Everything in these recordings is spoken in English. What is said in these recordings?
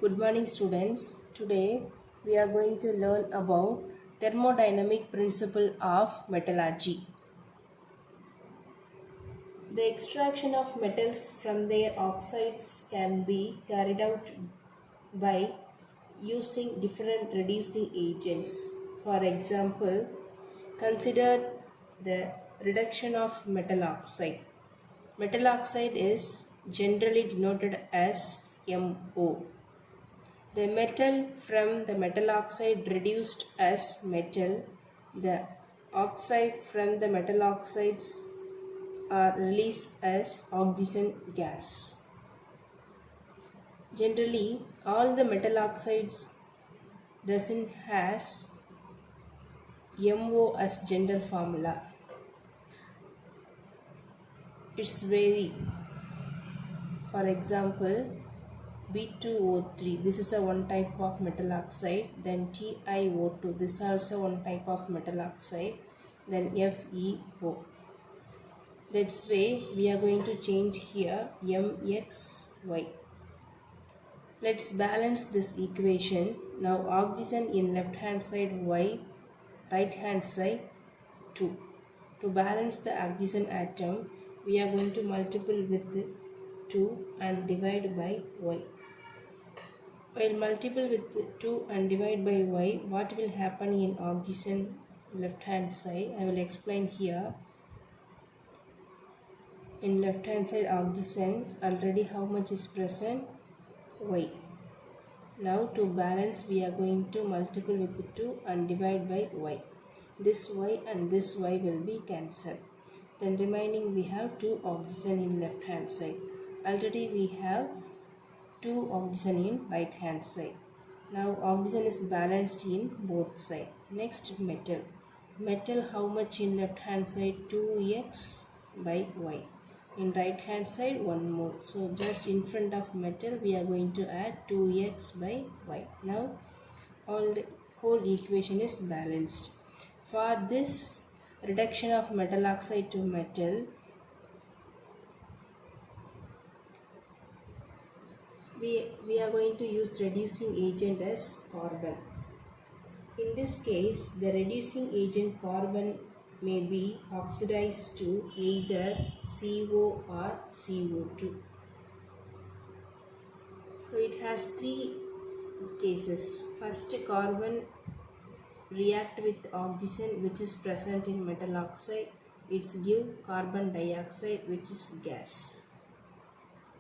Good morning students. Today we are going to learn about thermodynamic principle of metallurgy. The extraction of metals from their oxides can be carried out by using different reducing agents. For example, consider the reduction of metal oxide. Metal oxide is generally denoted as MO. The metal from the metal oxide reduced as metal. The oxide from the metal oxides are released as oxygen gas. Generally, all the metal oxides doesn't has MO as general formula. It's vary. For example, B2O3, this is a one type of metal oxide. Then TiO2, this is also one type of metal oxide. Then FeO. That's way we are going to change here MXY. Let's balance this equation. Now oxygen in left hand side Y, right hand side 2. To balance the oxygen atom, we are going to multiply with 2 and divide by Y. While multiple with 2 and divide by Y, what will happen in oxygen left hand side? I will explain here. In left hand side oxygen, already how much is present? Y. Now to balance, we are going to multiply with 2 and divide by Y. This Y and this Y will be cancelled. Then remaining we have 2 oxygen in left hand side. Already we have 2 oxygen in right hand side. Now oxygen is balanced in both sides. Next metal. Metal how much in left hand side? 2x by y. In right hand side 1 more. So just in front of metal we are going to add 2x by y. Now all the whole equation is balanced. For this reduction of metal oxide to metal, we are going to use reducing agent as carbon. In this case, the reducing agent carbon may be oxidized to either CO or CO2. So it has 3 cases. First, carbon react with oxygen which is present in metal oxide. It's give carbon dioxide which is gas.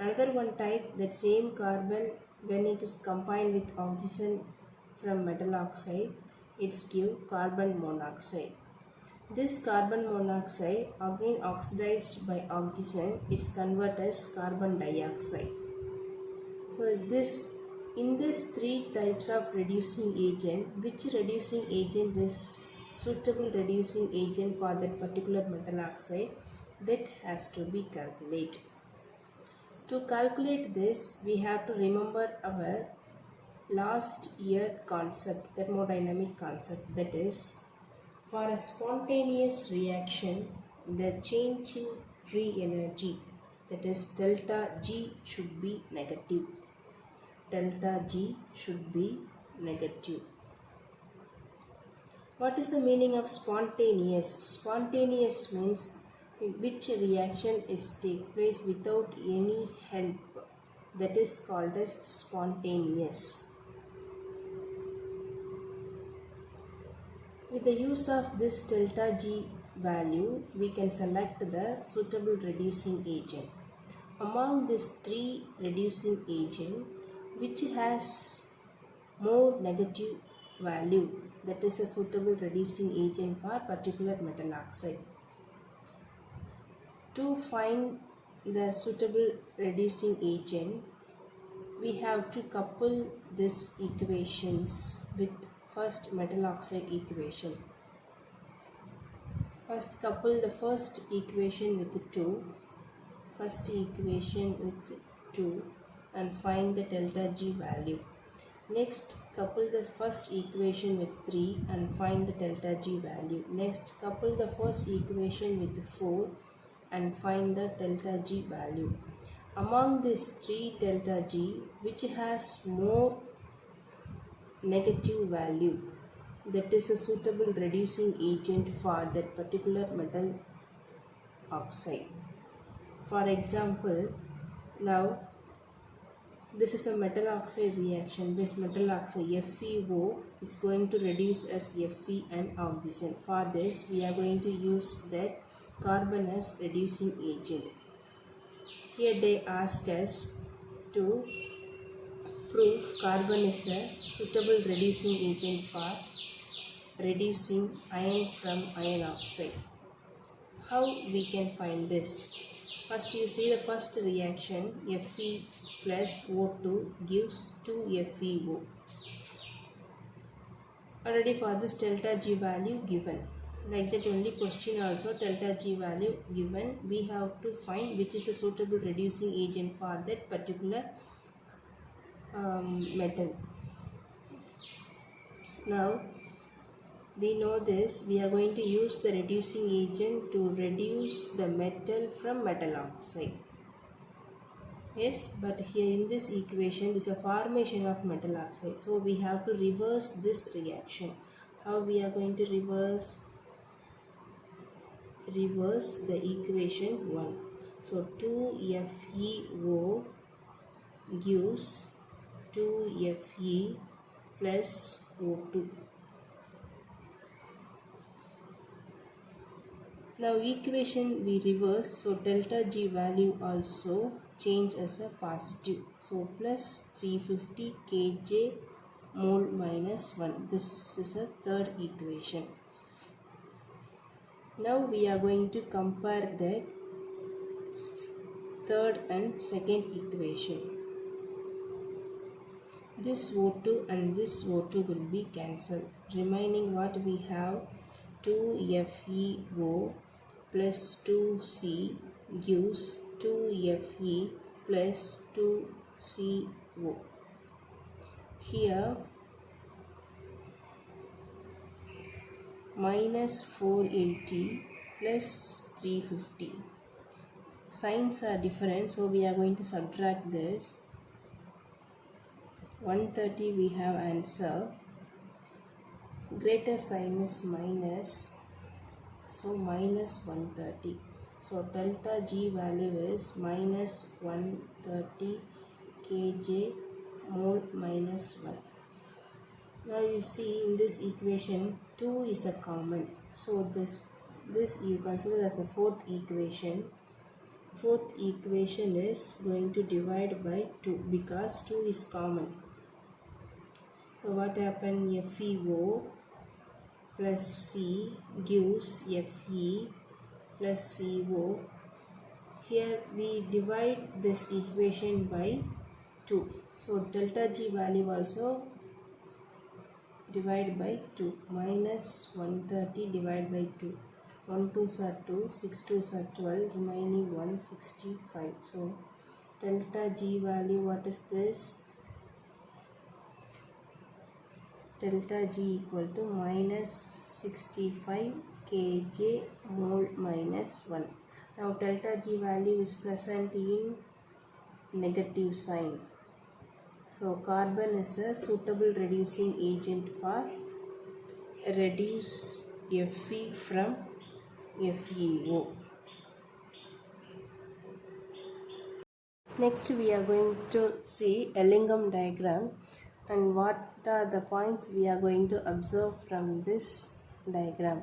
Another one type, that same carbon when it is combined with oxygen from metal oxide, it's give carbon monoxide. This carbon monoxide again oxidized by oxygen, it's converted as carbon dioxide. So in these 3 types of reducing agent, which reducing agent is suitable reducing agent for that particular metal oxide, that has to be calculated. To calculate this, we have to remember our last year concept, thermodynamic concept, that is, for a spontaneous reaction, the change in free energy, that is delta G, should be negative. Delta G should be negative. What is the meaning of spontaneous? Spontaneous means which reaction is take place without any help, that is called as spontaneous. With the use of this delta G value, we can select the suitable reducing agent. Among these 3 reducing agent, which has more negative value, that is a suitable reducing agent for particular metal oxide. To find the suitable reducing agent, we have to couple these equations with first metal oxide equation. First couple the first equation with 2, first equation with 2 and find the delta G value. Next couple the first equation with 3 and find the delta G value. Next couple the first equation with 4 and find the delta G value. Among these three delta G, which has more negative value, that is a suitable reducing agent for that particular metal oxide. For example, now this is a metal oxide reaction. This metal oxide FeO is going to reduce as Fe and oxygen. For this, we are going to use that carbon as reducing agent. Here they ask us to prove carbon is a suitable reducing agent for reducing iron from iron oxide. How we can find this? First you see the first reaction, Fe plus O2 gives 2FeO. Already for this delta G value given. Like that only question also delta G value given. We have to find which is a suitable reducing agent for that particular metal. Now we know this, we are going to use the reducing agent to reduce the metal from metal oxide. Yes, but here in this equation, this is a formation of metal oxide. So we have to reverse this reaction. How we are going to reverse? Reverse the equation 1. So 2FeO gives 2Fe plus O2. Now equation we reverse, so delta G value also change as a positive. So plus 350 kJ mole minus 1. This is a third equation. Now we are going to compare the third and second equation. This O2 and this O2 will be cancelled. Remaining what we have, 2FeO plus 2C gives 2Fe plus 2CO. Here minus 480 plus 350. Signs are different, so we are going to subtract this. 130 we have answer. Greater sign is minus. So minus 130. So delta G value is minus 130 kJ mole minus 1. Now you see in this equation 2 is a common. So this you consider as a fourth equation. Fourth equation is going to divide by 2 because 2 is common. So what happened? FeO plus C gives Fe plus CO. Here we divide this equation by 2. So delta G value also divide by 2. Minus 130 divided by 2. 1 2s are 2, 6 2s are 12, remaining 165. So delta G value, what is this? Delta G equal to minus 65 kJ mole minus 1. Now delta G value is present in negative sign. So carbon is a suitable reducing agent for reduce Fe from FeO. Next we are going to see Ellingham diagram, and what are the points we are going to observe from this diagram.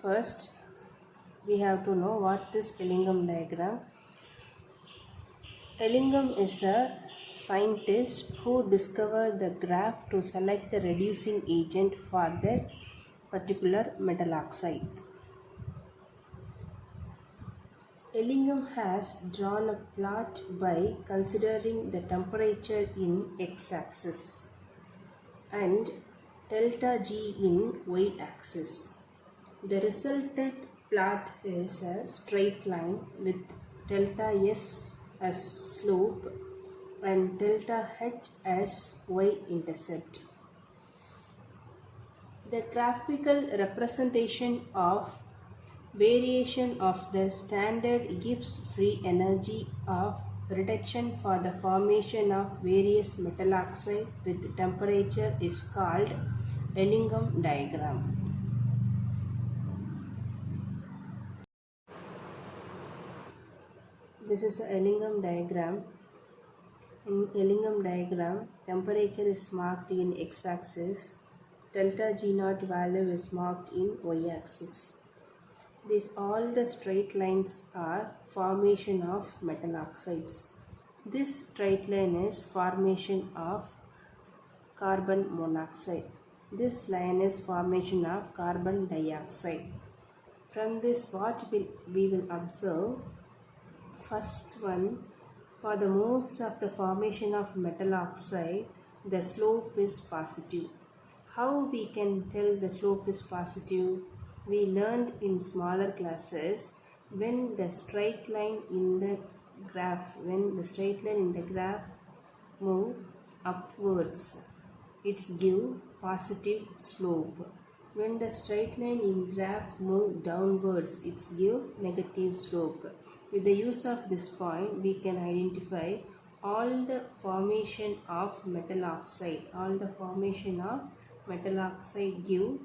First we have to know what is Ellingham diagram. Ellingham is a scientist who discovered the graph to select the reducing agent for the particular metal oxide. Ellingham has drawn a plot by considering the temperature in x-axis and delta G in y-axis. The resultant plot is a straight line with delta S as slope and delta H as y-intercept. The graphical representation of Variation of the standard gives free energy of reduction for the formation of various metal oxide with temperature is called Ellingham diagram. This is a Ellingham diagram. In Ellingham diagram, temperature is marked in x-axis, delta G naught value is marked in y-axis. These all the straight lines are formation of metal oxides. This straight line is formation of carbon monoxide. This line is formation of carbon dioxide. From this what we will observe, first one, for the most of the formation of metal oxide, the slope is positive. How we can tell the slope is positive? We learned in smaller classes when the straight line in the graph move upwards, it's give positive slope. When the straight line in graph move downwards, it's give negative slope. With the use of this point, we can identify all the formation of metal oxide. All the formation of metal oxide give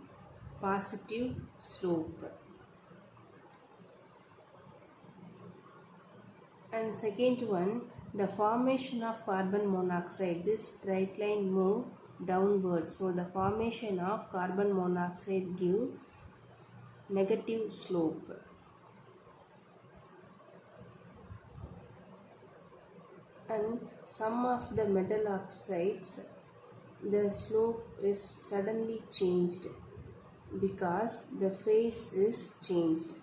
positive slope. And second one, the formation of carbon monoxide. This straight line move downwards. So the formation of carbon monoxide give negative slope. And some of the metal oxides, the slope is suddenly changed because the phase is changed.